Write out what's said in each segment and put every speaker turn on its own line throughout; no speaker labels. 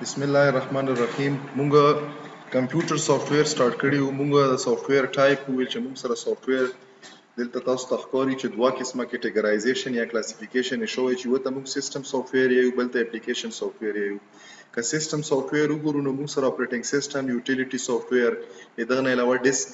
بسم الله الرحمن الرحیم. مونږه کمپیوټر سافټویر سٹارټ کړی وو. مونږه د سافټویر ټایپ ویل چې مونږ سره سافټویر دلته تاسو ته ښکاري چې دوه قسمه کټګورایزیشن یا کلاسیفیکیشن شوی چې وته مونږ سیستم سافټویر یو بل ته اپلیکیشن سافټویر یو. که سیستم سافټویر وګورو نو مونږ سره اپریټینګ سیستم یوټیلیټي سافټویر دغه نه علاوه ډیسک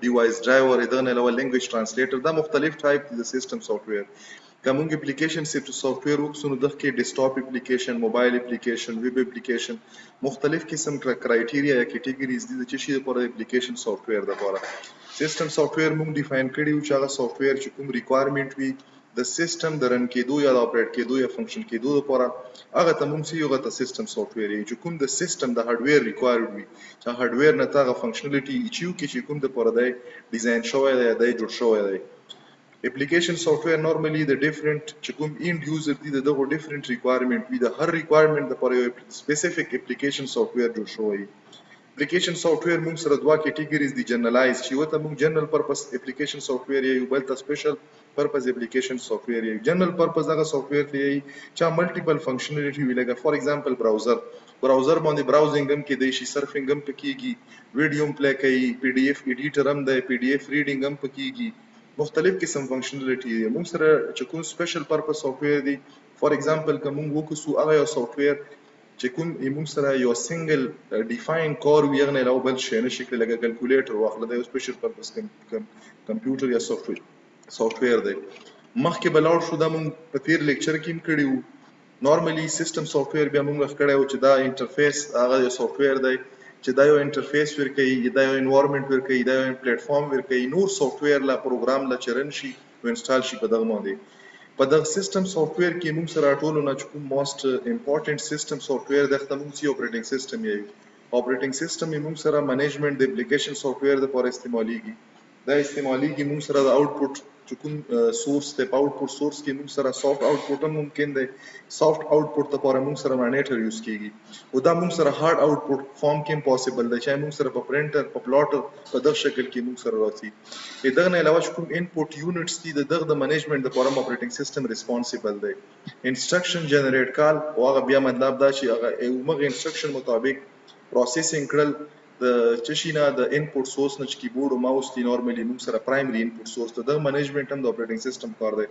ډیوایس ډرایور دغه نه علاوه لینګویج ترانسلیټر دا مختلف ټایپ دي د سیستم سافټویر. که موږ اپلیکیشن سافټویر وکړو نو دغه کې ډیسکټاپ اپلیکیشن، موبایل اپلیکیشن، ویب اپلیکیشن مختلف قسم کرایټیریا یا کیټګوریز دي چې شي لپاره اپلیکیشن سافټویر لپاره. سیستم سافټویر موږ ډیفاین کړی و چې هغه سافټویر چې کوم ریکوایرمنټ وي د سیستم د رن کېدو یا د اپریټ کېدو یا فنکشن کېدو لپاره هغه ته موږ یو غته سیستم سافټویر چې کوم د سیستم د هارډویر ریکوایرډ وي چې هارډویر نه تاغه فنکشنالټي چې کوم د لپاره دی ډیزاین شوی دی دی جوړ شوی دی. اپلیکیشن سافټویر نورمالي د ډیفرنٹ چې کوم اینډ یوزر دي دغه ډیفرنٹ ریکوایرمنټ وي د هر ریکوایرمنټ لپاره یو سپیسیفیک اپلیکیشن سافټویر جوړ شوی. اپلیکیشن سافټویر موږ سره دوه کیټګوریز دي جنرالایز چې وته موږ جنرال پرپس اپلیکیشن سافټویر یو بل ته سپیشل پرپس اپلیکیشن سافټویر یو. جنرال پرپس هغه سافټویر دی چې ملټیپل فنکشنالټي وی لکه فار ایگزامپل براوزر باندې براوزینګ هم کېدای شي، سرفینګ هم پکېږي، ویډیو هم پلی کوي، پی ډی ایف ایډیټر هم دی، پی ډی ایف ریډینګ هم پکېږي، مختلف قسم فنکشنالټي دي. موږ سره چې کوم سپیشل پرپس سافټویر دی فار ایگزامپل که موږ وکړو هغه یو سافټویر چې کوم موږ سره یو سنگل ډیفاین کار وي هغه نه علاوه بل شی نشي کړی لکه کیلکولیټر واخله دا یو سپیشل پرپس کمپیوټر یا سافټویر دی. مخکې به لاړ شو دا موږ په تیر لیکچر کې هم کړي وو. نورمالي سیستم سافټویر بیا موږ کړی وو چې دا انټرفیس هغه یو سافټویر دی چې دا یو انټرفیس ورکوي، دا یو انوایرنمنت ورکوي، دا یو پلیټ فارم ورکوي، نور سافټویر لا پروګرام لا چرن شي او انسټال شي په دغه باندې. په دغه سیستم سافټویر کې موږ سره ټولو نه کوم موست امپورټنت سیستم سافټویر دغه موږ سی اپریټینګ سیستم یې اپریټینګ سیستم موږ سره منیجمنت د اپلیکیشن سافټویر لپاره استعمالیږي. دا استعمالیږي موږ سره د اوټپوټ چې کوم سورس ته په اوټپوټ سورس کې موږ سره سافت اوټپوټ هم ممکن دی. سافت اوټپوټ لپاره موږ سره مانیټر یوز کیږي او دا موږ سره هارد اوټپوټ فارم کې پوسیبل دی چې موږ سره په پرینټر په پلاټر په دغه شکل کې موږ سره راځي. دغه نه علاوه کوم انپوټ یونټس دي دغه د منیجمنت لپاره اپریټینګ سیستم ریسپانسیبل دی. انسټرکشن جنریټ کال او هغه بیا مطلب دا چې هغه موږ انسټرکشن مطابق پروسیسینګ کړل د چشینا د انپوټ سورس نه چې کیبورډ او ماوس دي نورمالي موږ سره پرایمري انپوټ سورس ته د منیجمنت هم د اپریټینګ سیستم کار دی.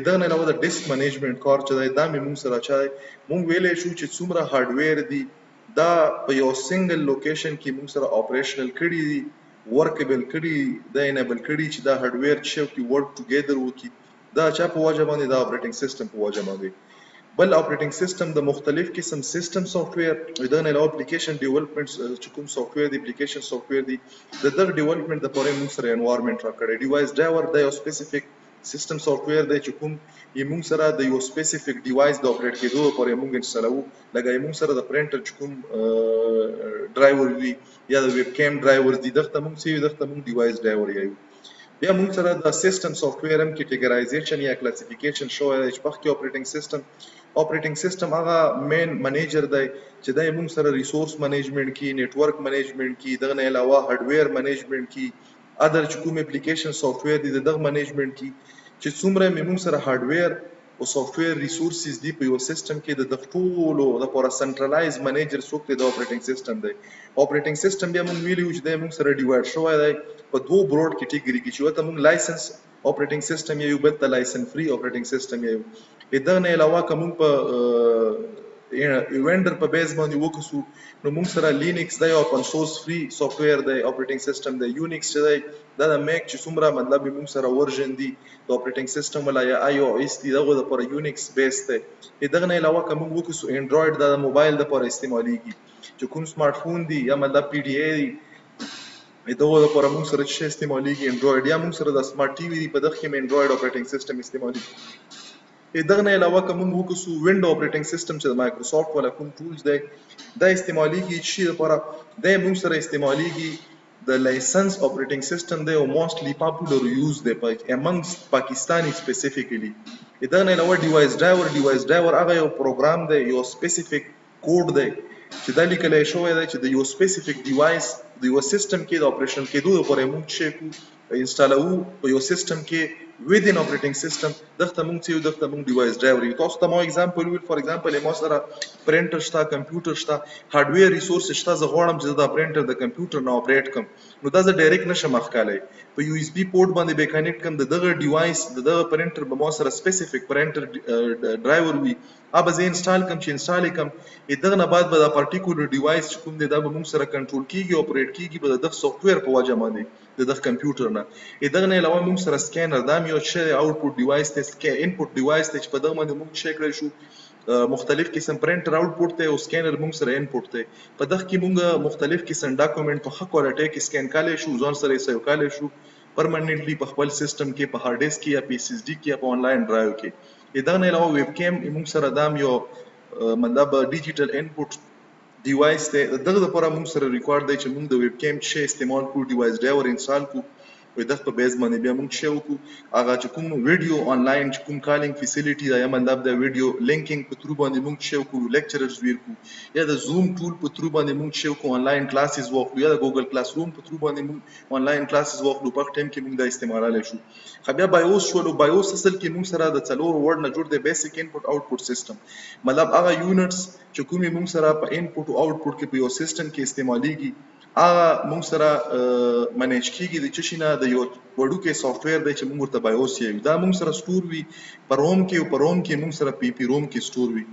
دغه نه علاوه د ډیسک منیجمنت کار چې دا موږ سره چای موږ ویلې شو چې څومره هارډویر دي دا په یو سنگل لوکیشن کې موږ سره اپریشنل کړي دي، ورکبل کړي دا انیبل کړي چې دا هارډویر چې ورک ټوګیدر وکړي دا چا په وجه باندې دا اپریټینګ سیستم په وجه باندې. بل اپریټینګ سیستم د مختلف قسم سیستم سافټویر دغه نه علاوه اپلیکیشن ډیولپمنٹ چې کوم سافټویر دی اپلیکیشن سافټویر دی دغه ډیولپمنٹ د پاره موږ سره انوایرنمنت راکړی. ډیوایس ډرایور د یو سپیسیفیک سیستم سافټویر دی چې کوم موږ سره د یو سپیسیفیک ډیوایس د اپریټ کېدو لپاره موږ انسټالو لکه موږ سره د پرینټر چې کوم ډرایور وي یا د ویب کیم ډرایور دي دغه موږ ډیوایس ډرایور یو. بیا موږ سره د سیستم سافټویر هم کټګورایزیشن یا کلاسیفیکیشن شوی دی چې پخې اپریټینګ سیستم هغه مین منیجر دی چې دا موږ سره ریسورس منیجمنت کی، نیټورک منیجمنت کی، دغه نه علاوه هارډویر منیجمنت کی، ادر چې کوم اپلیکیشن سافټویر دی دغه منیجمنت کی چې څومره موږ سره هارډویر او سافټویر ریسورسز دی په یو سیستم کې د ټولو لپاره سنټرلایز منیجر څوک دی د اپریټینګ سیستم دی. اپریټینګ سیستم بیا موږ ویلو چې د موږ سره ډیوایډ شوی دی په دوه براډ کیټګوري کې چې وته موږ لایسنس اپریټینګ سیستم یو بل ته لایسنس فری اپریټینګ سیستم یو. دغه نه علاوه کوم په وینډر په بیس باندې وکړو نو موږ سره لینکس دی اوپن سورس فری سافټویر دی اپریټینګ سیستم دی. یونیکس چې دی دا د میک چې څومره مطلب موږ سره ورژن دی د اپریټینګ سیستم ولا یا آی او ایس دی دغه لپاره یونیکس بیس دی. دغه نه علاوه کوم وکړو انډراید د موبایل لپاره استعمالیږي چې کوم سمارټ فون دی یا مطلب پی ډی ای دغه لپاره موږ سره چې استعمالیږي انډراید یا موږ سره د سمارټ ټي وی دی په دغه کې انډراید اپریټینګ سیستم استعمالیږي. دغه نه علاوه کوم وکړو وینډو اپریټینګ سیستم چې د مایکروسافټ ولا کوم ټولز دی دا استعمالیږي چې لپاره د موږ سره استعمالیږي د لایسنس اپریټینګ سیستم دی او موستلی پاپولر یوز دی امنګس پاکستانی سپیسیفیکلی. دغه نه علاوه ډیوایس ډرایور هغه یو پروګرام دی یو سپیسیفیک کوډ دی چې دا لیکل شوی دی چې د یو سپیسیفیک ډیوایس د یو سیستم کې د اپریشن کېدو لپاره موږ چې انسټالو په یو سیستم کې within operating system دغه ته مونږ څه یو دغه ته مونږ ډیوایس ډرایور یو تاسو ته مو اگزامپل ویل فار ایگزامپل ما سره پرینټر شته کمپیوټر شته هارډویر ریسورس شته زه غواړم چې دا پرینټر د کمپیوټر نه اپریټ کم نو دا زه ډایرکټ نشم اخکالی په یو اس بي پورټ باندې به کنیکټ کم دغه ډیوایس دغه پرینټر به ما سره سپیسیفیک پرینټر ډرایور وي ابا زه انسټال کم چې انسټال کم دغه نه بعد به دا پارټیکولر ډیوایس کوم دی دا به موږ سره کنټرول کیږي اپریټ کیږي به د سافټویر په وجه باندې د کمپیوټر نه دغه نه علاوه موږ سره سکینر دا یو څه آوټپوټ ډیوایس ته انپوټ ډیوایس ته چې په دغه باندې موږ چک کړی شو مختلف قسم پرینټر آوټپوټ ته او سکینر موږ سره انپوټ ته په دغه کې موږ مختلف قسم ډاکومېنټ په ښه کوالټي کې سکین کولای شو ځان سره یې سیو کولای شو پرمننټلی په خپل سیستم کې په هارډ ډیسک کې یا په اس اس ډي کې یا په آنلاین ډرایو کې دغه نه علاوه ویب کیم موږ سره دام یو مطلب ډیجیټل انپوټ ډیوایس ته دغه لپاره موږ سره ریکارډ دی چې موږ د ویب کیم شی استعمال کوو ډیوایس ډرایور انسټال کوو وي دغه په بیس باندې بیا موږ شی وکړو هغه چې کوم ویډیو آنلاین چې کوم کالینګ فیسیلیټي دا یا مطلب د ویډیو لینکینګ په تھرو باندې موږ شی وکړو لیکچرز ویر کو یا د زوم ټول په تھرو باندې موږ شی وکړو آنلاین کلاسز وکړو یا د ګوګل کلاس روم په تھرو باندې موږ آنلاین کلاسز وکړو په ټیم کې موږ دا استعمالولای شو خو بیا بایوس شولو بایوس اصل کې موږ سره د څلور ورډ نه جوړ دی بیسیک انپوټ آوټپوټ سیستم مطلب هغه یونټس چې کومې موږ سره په انپوټ او آوټپوټ کې په یو سیستم کې استعمالېږي هغه موږ سره منیج کیږي د چشي نه د یو وړوکی سافټویر دی چې موږ ورته بایوس یو دا موږ سره سٹور وي په روم کې او په روم کې موږ سره پی پی روم کې سٹور وي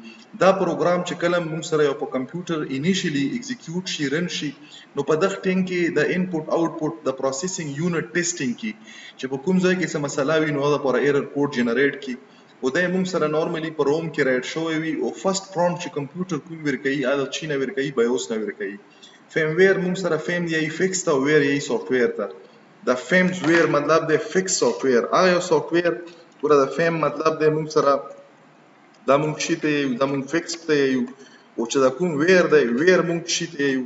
دا پروګرام چې کله موږ سره یو په کمپیوټر انیشلی ایگزیکیوټ شي رن شي نو په دغه ټینګ کې د انپوټ آوټپوټ د پروسیسینګ یونټ ټیسټینګ کې چې په کوم ځای کې څه مسله وي نو دا پر ایرر کوډ جنریټ کی او دا موږ سره نورمالي په روم کې رائټ شوی وي او فرست پرومپټ چې کمپیوټر کوم ورکوي دا چی نه ورکوي بایوس نه ورکوي فیمویر موږ سره فیم یې فکس تا ویر یې سافټویر ته د فیمز ویر مطلب د فکس سافټویر هغه یو سافټویر ګوره د فیم مطلب د موږ سره دا موږ شي ته دا موږ فکس ته یو او چې دا کوم ویر دی ویر موږ شي ته یو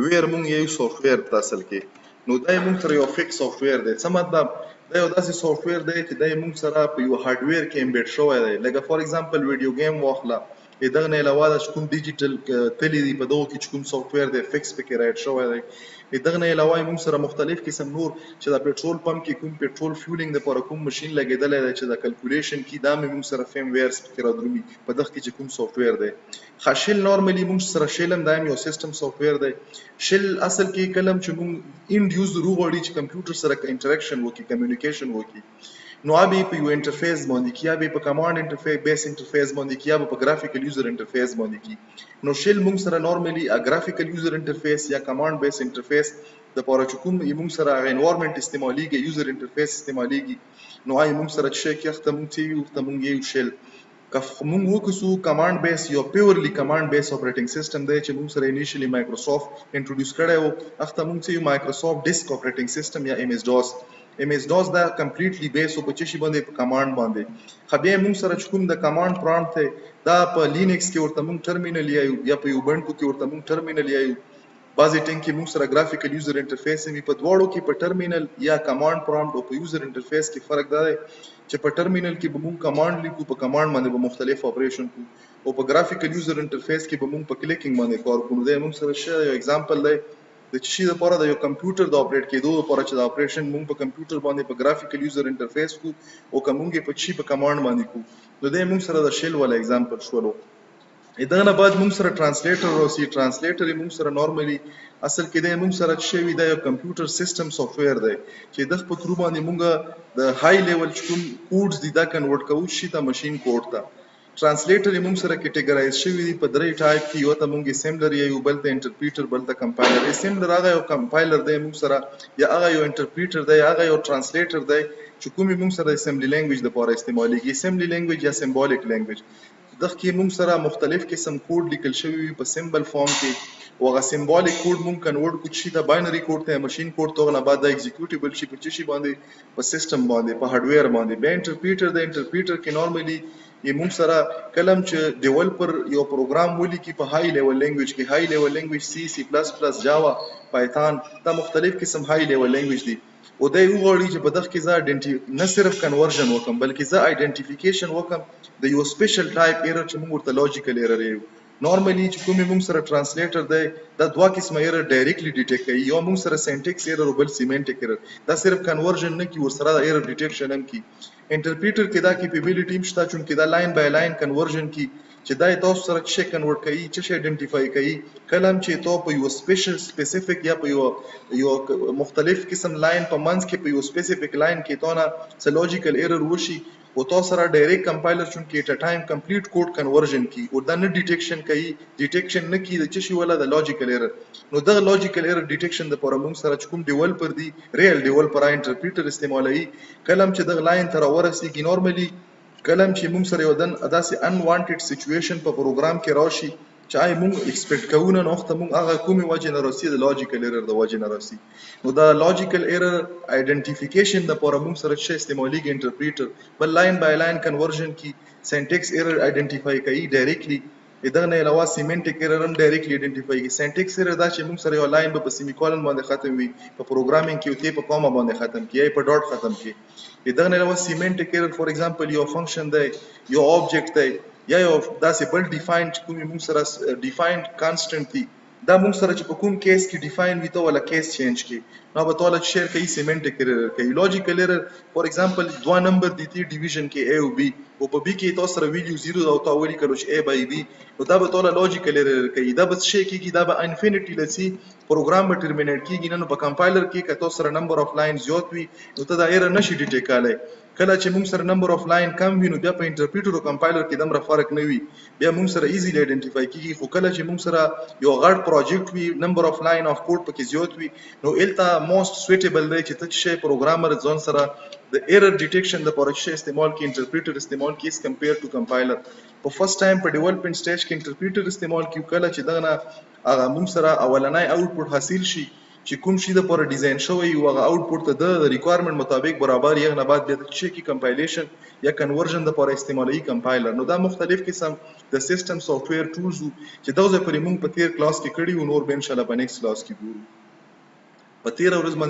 ویر موږ یو سافټویر ته اصل کې نو دا موږ سره یو فکس سافټویر دی څه مطلب دا یو داسې سافټویر دی چې دا موږ سره په یو هارډویر کې امبیډ شوی دی لکه فار ایگزامپل ویډیو گیم واخله دغه نه علاوه د کوم ډیجیټل تلی دی په دغه کې کوم سافټویر دی فکس پکې رائټ شوی دی دغه نه علاوه موږ سره مختلف قسم نور چې د پېټرول پمپ کې کوم پېټرول فیولینګ لپاره کوم ماشين لګیدل دی چې د کیلکولیشن کې دا موږ سره فیم ویرز پکې راځي په دغه کې کوم سافټویر دی خاشل نورمالي موږ سره شیلم دا یو سیستم سافټویر دی شل اصل کې کلم چې موږ اینډ یوزر وغواړي چې کمپیوټر سره انټریکشن وکړي کمیونیکیشن وکړي نو ابي په یو انټرفیس باندې کې ابي په کمانډ انټرفیس بیس انټرفیس باندې کې ابي په ګرافیکل یوزر انټرفیس باندې کې نو شیل موږ سره نورمالي ا ګرافیکل یوزر انټرفیس یا کمانډ بیس انټرفیس د پاره چې کوم موږ سره انوایرنمنت استعماليږي یوزر انټرفیس استعماليږي نو آی موږ سره چې کې وخت موږ یو شیل کف موږ وکړو کمانډ بیس یو پیورلی کمانډ بیس اپریټینګ سیستم دی چې موږ سره انیشلی مایکروسافټ انټروډیوس کړی او وخت موږ یو مایکروسافټ ډیسک اپریټینګ سیستم یا ام اس ډوس MS-DOS دا کمپلیټلی بیس او په چشي باندې په کمانډ باندې خو بیا موږ سره کوم د کمانډ پرامپټ ته دا په لینکس کې ورته موږ ټرمینل یا په یوبنټو کې ورته موږ ټرمینل یا بعضی ټینګ کې موږ سره ګرافیکل یوزر انټرفیس می په دواړو کې په ټرمینل یا کمانډ پرامپټ او په یوزر انټرفیس کې فرق دی چې په ټرمینل کې به موږ کمانډ لیکو په کمانډ باندې به مختلف اپریشن کوو او په ګرافیکل یوزر انټرفیس کې به موږ په کلیکینګ باندې کار کوو دا موږ سره یو اگزامپل دی د چی لپاره د یو کمپیوټر د اپریټ کېدو لپاره چې د اپریشن موږ په کمپیوټر باندې په ګرافیکل یوزر انټرفیس کو او کومګه په چی په کمانډ باندې کو نو دا موږ سره د شیل ولا اگزامپل شولو دا نه بعد موږ سره ټرانسلیټر او سی ټرانسلیټر موږ سره نورمالي اصل کې د موږ سره شوی د یو کمپیوټر سیستم سافټویر دی چې د په تر باندې موږ د های لیول کوم کوډز دي دا کنورټ کوو شي ته ماشين کوډ ته ټرانسلیټر موږ سره کیټګرایز شوی دی په درې ټایپ کې یو ته موږ اسمبلر یو بل ته انټرپریټر بل ته کمپایلر اسمبلر هغه یو کمپایلر دی موږ سره یا هغه یو انټرپریټر دی هغه یو ټرانسلیټر دی چې کومې موږ سره اسمبلی لینګویج لپاره استعمالېږي اسمبلی لینګویج یا سمبولیک لینګویج دغه کې موږ سره مختلف قسم کوډ لیکل شوی په سمبل فارم کې او هغه سمبولیک کوډ موږ کنورټ کوو چې د باینری کوډ ته ماشين کوډ ته نه بعد د ایگزیکیوټیبل شي په چی باندې په سیستم باندې په هارډویر باندې به انټرپریټر د انټرپریټر کې نورمالي موږ سره کلم چې ډیولپر یو پروګرام ولیکي په های لیول لینګویج کې های لیول لینګویج سی سی پلس پلس جاوا پایثون دا مختلف قسم های لیول لینګویج دي او دا یو غوړي چې په دغه کې زه نه صرف کنورژن وکم بلکې زه آیډنټیفیکیشن وکم د یو سپیشل ټایپ ایرر چې موږ ورته لوجیکل ایرر یو نورمالي چې کومې موږ سره ترانسلیټر دی دا دوه قسمه ایرر ډایرکټلی ډیټیکټ کوي یو موږ سره سینټیکس ایرر او بل سیمینټیک ایرر دا صرف کنورژن نه کی ورسره د ایرر ډیټیکشن هم کی انټرپریټر کې دا کیپیبلیټی هم شته چې دا لاین بای لاین کنورژن کی چې دا تاسو سره څه کنورټ کوي څه ایډنټیفای کوي کلم چې تو په یو سپیسیفیک یا په یو مختلف قسم لاین په منځ کې په یو سپیسیفیک لاین کې تو نه څه لوجیکل ایرر وشي او تاسو سره ډایرکټ کمپایلر چون کې ټا ټایم کمپلیټ کوډ کنورژن کی او دا نه ډیټیکشن کوي ډیټیکشن نه کی د څه شي ولا د لوجیکل ایرر نو دا لوجیکل ایرر ډیټیکشن د پوره موږ سره کوم ډیولپر دی ریل ډیولپر انټرپریټر استعمالوي کلم چې د لاین تر ورسیږي نورمالي کلم چې موږ سره یو دن داسې ان وانټډ سچويشن په پروګرام کې راشي چې آی موږ ایکسپیکټ کوو نه وخت موږ هغه کومې وجه نه راسي د لوجیکل ایرر د وجه نه راسي نو دا لوجیکل ایرر آیډنټیفیکیشن د پوره موږ سره چې استعماليږي انټرپریټر بل لاین بای لاین کنورژن کې سینټیکس ایرر آیډنټیفای کوي ډایرکټلی دغه نه علاوه سیمینټیک ایرر هم ډایرکټلی آیډنټیفای کوي سینټیکس ایرر دا چې موږ سره یو لاین په سیمیکولن باندې ختم وي په پروګرامینګ کې ته په کومه باندې ختم کی په ډاټ ختم کی دغه نه علاوه سیمینټیک ایرر فور ایگزامپل یو فنکشن دی یو آبجیکټ دی یا یو داسې بل ډیفاینډ کومې موږ سره ډیفاینډ کانسټنټ دی دا موږ سره چې په کوم کیس کې ډیفاین وي ته ولا کیس چینج کی نو به توله شیر کوي سیمینټیک ایرر کوي لوجیکل ایرر فور ایگزامپل دوه نمبر دي تی ډیویژن کې A او B او په B کې تاسو سره ویلیو 0 او تا ویلی کړو چې A by B نو دا به توله لوجیکل ایرر کوي دا به شي کېږي دا به انفینټی لسی پروګرام به ټرمینیټ کېږي نو په کمپایلر کې که تاسو سره نمبر اف لاین زیات وي نو ته دا ایرر نشي ډیټیکټ کولای کله چې موږ سره نمبر اف لاین کم وي نو بیا په انټرپریټر او کمپایلر کې دمره فرق نه وي بیا موږ سره ایزیلی آیډنټیفای کیږي خو کله چې موږ سره یو غټ پروجیکټ وي نمبر اف لاین اف کوډ پکې زیات وي نو التا موست سویټیبل دی چې ته شي پروګرامر ځون سره د ایرر ډیټیکشن د پروسه استعمال کې انټرپریټر استعمال کې اس کمپیر ټو کمپایلر په فرست ټایم په ډیولپمنٹ سټیج کې انټرپریټر استعمال کیو کله چې دغه هغه موږ سره اولنۍ اوټپوټ حاصل شي چې کوم شي د پر ډیزاین شوی او هغه اوټپوټ ته د ریکوایرمنت مطابق برابر یې نه بعد بیا د چی کی کمپایلیشن یا کنورژن د پر استعمالي کمپایلر نو دا مختلف قسم د سیستم سافټویر ټولز چې دغه پر موږ په تیر کلاس کې کړي او نور به ان شاء الله په نیکست کلاس کې ګورو په تیر ورځ